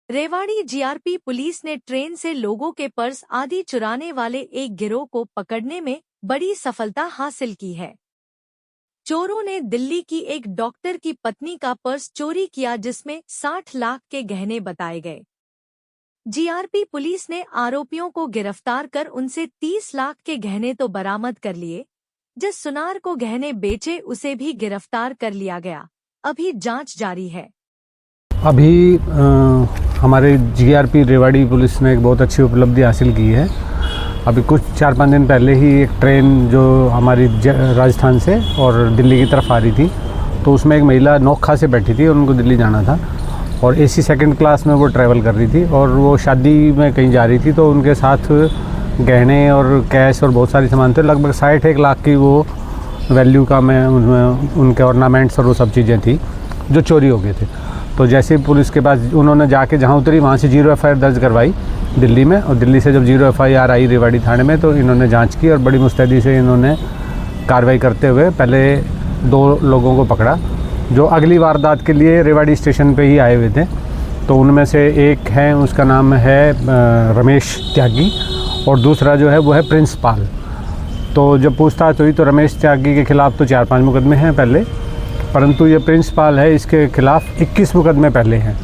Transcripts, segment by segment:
Rewari GRP police ने train से लोगों के पर्स आदि चुराने वाले एक गिरोह को पकड़ने में बड़ी सफलता हासिल की है। चोरों ने दिल्ली की एक डॉक्टर की पत्नी का पर्स चोरी किया, जिसमें 60 लाख के गहने बताए गए। जीआरपी पुलिस ने आरोपियों को गिरफ्तार कर उनसे 30 लाख के गहने तो बरामद कर लिए। जिस सुनार को गहने बेचे उसे भी गिरफ्तार कर लिया गया। अभी जांच जारी है। अभी हमारे जीआरपी रेवाड़ी पुलिस ने एक बहुत अच्छी उपलब्धि हासिल की है। अभी कुछ 4-5 दिन पहले ही एक ट्रेन जो हमारी राजस्थान से और दिल्ली की तरफ आ रही थी, तो उसमें एक महिला नोखा से बैठी थी और उनको दिल्ली जाना था और एसी सेकंड क्लास में वो ट्रैवल कर रही थी और वो शादी में कहीं जा रही थी। तो उनके साथ गहने और कैश और बहुत सारी सामान थे, लगभग 61 लाख की वो वैल्यू का में उनमें उनके ऑर्नामेंट्स और वो सब चीज़ें थी जो चोरी हो गए थे। तो जैसे ही पुलिस के पास उन्होंने जाके जहाँ उतरी वहाँ से 0 FIR दर्ज करवाई दिल्ली में, और दिल्ली से जब 0 FIR आई रेवाड़ी थाने में तो इन्होंने जांच की और बड़ी मुस्तैदी से इन्होंने कार्रवाई करते हुए पहले 2 लोगों को पकड़ा जो अगली वारदात के लिए रेवाड़ी स्टेशन पे ही आए हुए थे। तो उनमें से एक है, उसका नाम है रमेश त्यागी और दूसरा जो है वो है प्रिंस पाल। तो जब पूछताछ हुई तो रमेश त्यागी के खिलाफ़ तो 4-5 मुकदमे हैं पहले, परंतु ये प्रिंस पाल है, इसके खिलाफ़ 21 मुकदमे पहले हैं।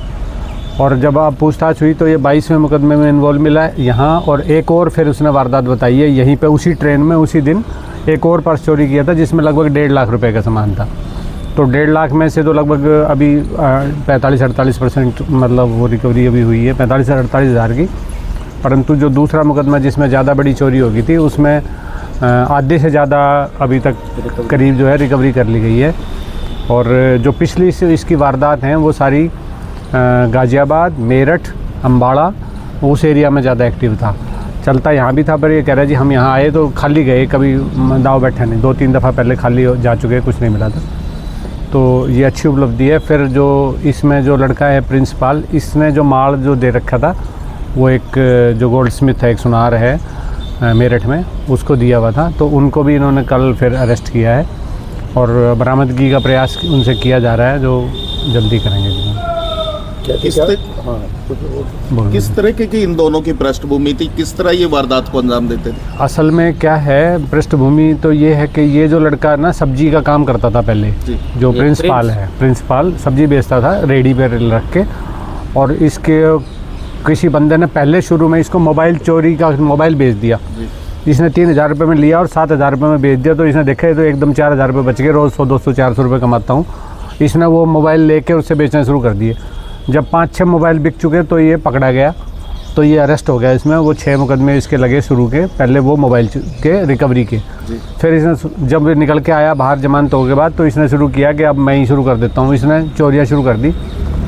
और जब आप पूछताछ हुई तो ये 22वें मुकदमे में इन्वॉल्व मिला है यहाँ, और एक और फिर उसने वारदात बताई है यहीं पे उसी ट्रेन में उसी दिन एक और पर्स चोरी किया था जिसमें लगभग 1.5 लाख रुपए का सामान था। तो 1.5 लाख में से तो लगभग अभी 45-48% मतलब वो रिकवरी अभी हुई है, 45 से 48 हज़ार की। परंतु जो दूसरा मुकदमा जिसमें ज़्यादा बड़ी चोरी हो गई थी उसमें आधे से ज़्यादा अभी तक करीब जो है रिकवरी कर ली गई है। और जो पिछली इसकी वारदात हैं वो सारी गाज़ियाबाद, मेरठ, अम्बाड़ा उस एरिया में ज़्यादा एक्टिव था। चलता यहाँ भी था, पर ये कह रहा है जी हम यहाँ आए तो खाली गए, कभी दाव बैठा नहीं। 2-3 दफ़ा पहले खाली जा चुके, कुछ नहीं मिला था। तो ये अच्छी उपलब्धि है। फिर जो इसमें जो लड़का है प्रिंसिपाल, इसने जो माल जो दे रखा था वो एक जो गोल्ड स्मिथ है, एक सुनार है मेरठ में, उसको दिया हुआ था। तो उनको भी इन्होंने कल फिर अरेस्ट किया है और बरामदगी का प्रयास उनसे किया जा रहा है, जो जल्दी करेंगे। किस तरह की इन दोनों की पृष्ठभूमि थी, किस तरह ये वारदात को अंजाम देते थे? असल में क्या है, पृष्ठभूमि तो ये है कि ये जो लड़का ना सब्जी का काम करता था पहले, जो प्रिंसिपाल है, प्रिंसिपाल सब्जी बेचता था रेडी पे रख के, और इसके किसी बंदे ने पहले शुरू में इसको मोबाइल चोरी का मोबाइल बेच दिया। इसने 3,000 रुपये में लिया और 7,000 रुपये में बेच दिया। तो इसने देखा तो एकदम 4,000 रुपये बच गए। रोज़ 100-200-400 रुपये कमाता हूँ। इसने वो मोबाइल लेके उससे बेचना शुरू कर दिए। जब 5-6 मोबाइल बिक चुके तो ये पकड़ा गया, तो ये अरेस्ट हो गया। इसमें वो 6 मुकदमे इसके लगे शुरू के, पहले वो मोबाइल के रिकवरी के। फिर इसने जब निकल के आया बाहर जमानत हो के बाद, तो इसने शुरू किया कि अब मैं ही शुरू कर देता हूँ। इसने चोरियाँ शुरू कर दी।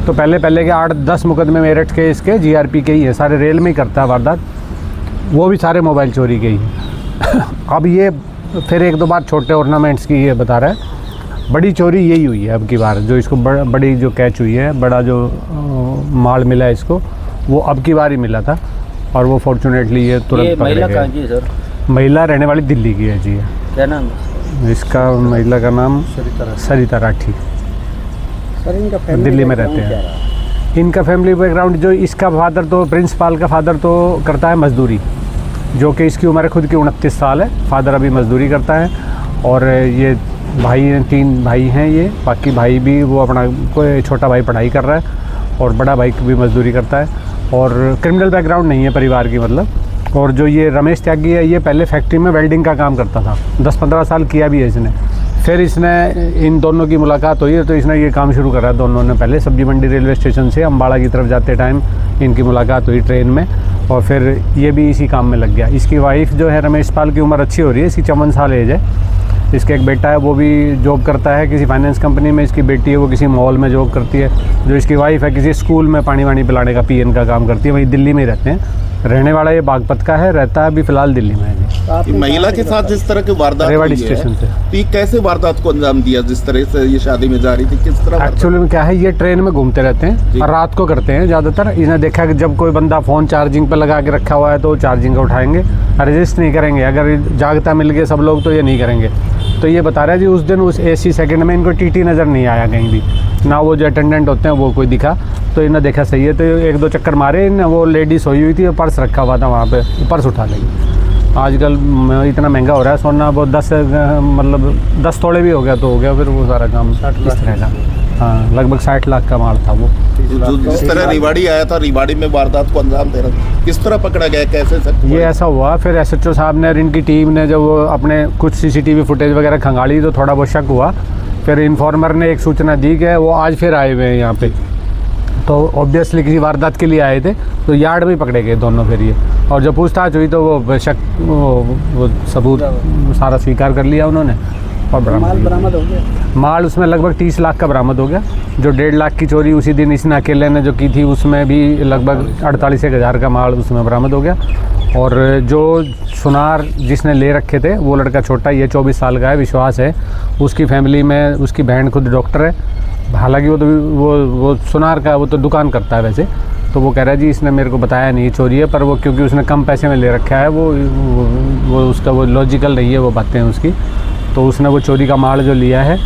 तो पहले के 8-10 मुकदमे मेरठ के इसके जीआरपी के ही है, सारे रेल में ही करता है वारदात, वो भी सारे मोबाइल चोरी के ही। अब ये फिर 1-2 बार छोटे ऑर्नामेंट्स की ये बता रहा है। बड़ी चोरी यही हुई है अब की बार, जो इसको बड़ी जो कैच हुई है, बड़ा जो माल मिला है इसको, वो अब की बार ही मिला था। और वो फॉर्चुनेटली ये तुरंत पकड़े गए। कहाँ की है सर? महिला रहने वाली दिल्ली की है जी। क्या नाम? इसका महिला का नाम सरिता राठी, दिल्ली में रहते हैं। इनका फैमिली बैकग्राउंड, जो इसका फादर तो प्रिंसिपाल का फादर तो करता है मजदूरी, जो कि इसकी उम्र खुद की 29 साल है। फादर अभी मजदूरी करता है और ये भाई हैं, 3 भाई हैं ये। बाकी भाई भी वो अपना कोई छोटा भाई पढ़ाई कर रहा है और बड़ा भाई भी मजदूरी करता है। और क्रिमिनल बैकग्राउंड नहीं है परिवार की मतलब। और जो ये रमेश त्यागी है, ये पहले फैक्ट्री में वेल्डिंग का काम करता था, 10-15 साल किया भी है इसने। फिर इसने इन दोनों की मुलाकात हुई है तो इसने ये काम शुरू करा। दोनों ने पहले सब्जी मंडी रेलवे स्टेशन से अम्बाड़ा की तरफ जाते टाइम इनकी मुलाकात हुई ट्रेन में, और फिर ये भी इसी काम में लग गया। इसकी वाइफ जो है रमेश पाल की उम्र अच्छी हो रही है, इसकी 54 साल एज है। इसका एक बेटा है, वो भी जॉब करता है किसी फाइनेंस कंपनी में। इसकी बेटी है वो किसी मॉल में जॉब करती है। जो इसकी वाइफ है किसी स्कूल में पानी वानी पिलाने का पीएन का काम करती है। वहीं दिल्ली में ही रहते हैं। रहने वाला ये बागपत का है, रहता है अभी फिलहाल दिल्ली में है। महिला के साथ जिस तरह की वारदात रेवाड़ी स्टेशन से, तो ये कैसे वारदात को अंजाम दिया? जिस तरह से ये शादी में जा रही थी, किस तरह? एक्चुअली में क्या है, ये ट्रेन में घूमते रहते हैं और रात को करते हैं ज़्यादातर। इन्हें देखा कि जब कोई बंदा फ़ोन चार्जिंग पे लगा के रखा हुआ है तो चार्जिंग का उठाएंगे, रजिस्ट नहीं करेंगे। अगर जागता मिल गए सब लोग तो ये नहीं करेंगे। तो ये बता रहा है जी उस दिन उस AC सेकंड में इनको TT नज़र नहीं आया कहीं भी, ना वो जो अटेंडेंट होते हैं वो कोई दिखा। तो इन्हें देखा सही है, तो 1-2 चक्कर मारे इन, वो लेडी सोई हुई थी, पर्स रखा हुआ था वहाँ पे, पर्स उठा लेगी। आजकल इतना महंगा हो रहा है सोना, वो 10 तोड़े भी हो गया तो हो गया फिर वो सारा काम इस तरह का। हाँ, लगभग 60 लाख का माल था वो। जो जिस तरह रिवाड़ी आया था, रिवाड़ी में वारदात को अंजाम दे रहा था, किस तरह पकड़ा गया, कैसे सर? ये ऐसा हुआ, फिर SHO साहब ने और इनकी टीम ने जब वो अपने कुछ CCTV फुटेज वगैरह खंगाली तो थोड़ा बहुत शक हुआ। फिर इन्फॉर्मर ने एक सूचना दी कि वो आज फिर आए हुए हैं यहाँ पे, तो ऑब्वियसली किसी वारदात के लिए आए थे, तो यार्ड में पकड़े गए दोनों फिर ये। और जब पूछताछ हुई तो वो सबूत सारा स्वीकार कर लिया उन्होंने और माल बरामद हो गया। माल उसमें लगभग 30 लाख का बरामद हो गया। जो 1.5 लाख की चोरी उसी दिन इसने अकेले ने जो की थी उसमें भी लगभग 48,000 का माल उसमें बरामद हो गया। और जो सुनार जिसने ले रखे थे वो लड़का छोटा, ये 24 साल का है, विश्वास है। उसकी फैमिली में उसकी बहन खुद डॉक्टर है, हालांकि वो सुनार का वो तो दुकान करता है वैसे। तो वो कह रहा है जी इसने मेरे को बताया नहीं चोरी है, पर वो क्योंकि उसने कम पैसे में ले रखा है वो उसका वो लॉजिकल नहीं है वो बातें उसकी। तो उसने वो चोरी का माल जो लिया है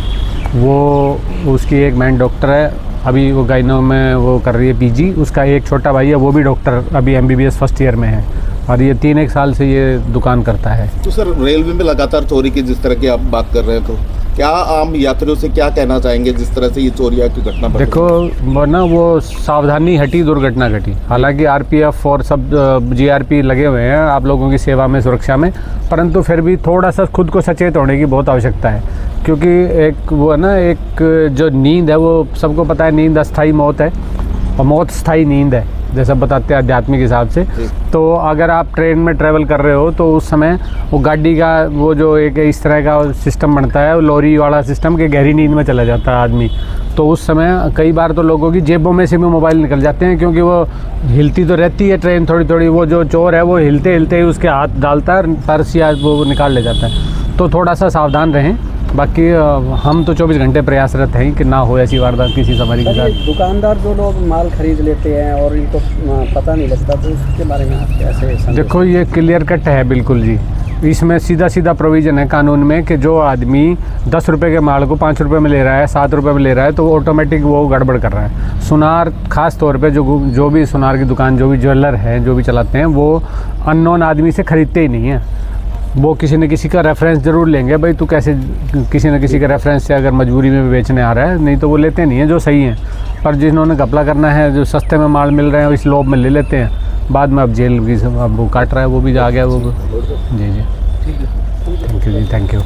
वो उसकी एक बहन डॉक्टर है, अभी वो गाइनो में वो कर रही है PG। उसका एक छोटा भाई है वो भी डॉक्टर, अभी MBBS फर्स्ट ईयर में है, और ये 3-1 साल से ये दुकान करता है। तो सर रेलवे में लगातार चोरी की जिस तरह की आप बात कर रहे हैं, तो क्या आम यात्रियों से क्या कहना चाहेंगे जिस तरह से ये चोरियां की घटना बढ़ रही है? देखो ना, वो सावधानी हटी दुर्घटना घटी। हालांकि RPF और सब GRP लगे हुए हैं आप लोगों की सेवा में, सुरक्षा में, परंतु फिर भी थोड़ा सा खुद को सचेत होने की बहुत आवश्यकता है। क्योंकि एक वो है ना, एक जो नींद है वो सबको पता है, नींद अस्थाई मौत है और मौत स्थायी नींद है जैसा बताते हैं आध्यात्मिक हिसाब से। तो अगर आप ट्रेन में ट्रैवल कर रहे हो तो उस समय वो गाड़ी का वो जो एक इस तरह का सिस्टम बनता है, वो लॉरी वाला सिस्टम के गहरी नींद में चला जाता है आदमी। तो उस समय कई बार तो लोगों की जेबों में से भी मोबाइल निकल जाते हैं, क्योंकि वो हिलती तो रहती है ट्रेन थोड़ी थोड़ी, वो जो चोर है वो हिलते हिलते ही उसके हाथ डालता है, पर्स या वो निकाल ले जाता है। तो थोड़ा सा सावधान रहें। बाकी हम तो 24 घंटे प्रयासरत हैं कि ना हो ऐसी वारदात किसी सवारी के साथ। दुकानदार जो लोग माल खरीद लेते हैं और इनको पता नहीं लगता, तो उसके बारे में आप कैसे? देखो ये क्लियर कट है बिल्कुल जी, इसमें सीधा प्रोविज़न है कानून में कि जो आदमी 10 रुपये के माल को 5 रुपये में ले रहा है, 7 रुपये में ले रहा है, तो वो ऑटोमेटिक वो गड़बड़ कर रहा है। सुनार खास तौर पे जो भी सुनार की दुकान, जो भी ज्वेलर हैं, जो भी चलाते हैं, वो अननोन आदमी से ख़रीदते ही नहीं हैं। वो किसी न किसी का रेफरेंस ज़रूर लेंगे, भाई तू कैसे किसी न किसी का रेफरेंस से अगर मजबूरी में भी बेचने आ रहा है, नहीं तो वो लेते नहीं है जो सही हैं। पर जिन्होंने घपला करना है, जो सस्ते में माल मिल रहे हैं इस लोभ में ले लेते हैं, बाद में अब जेल की अब वो काट रहा है, वो भी आ गया वो। जी थैंक यू जी, थैंक यू।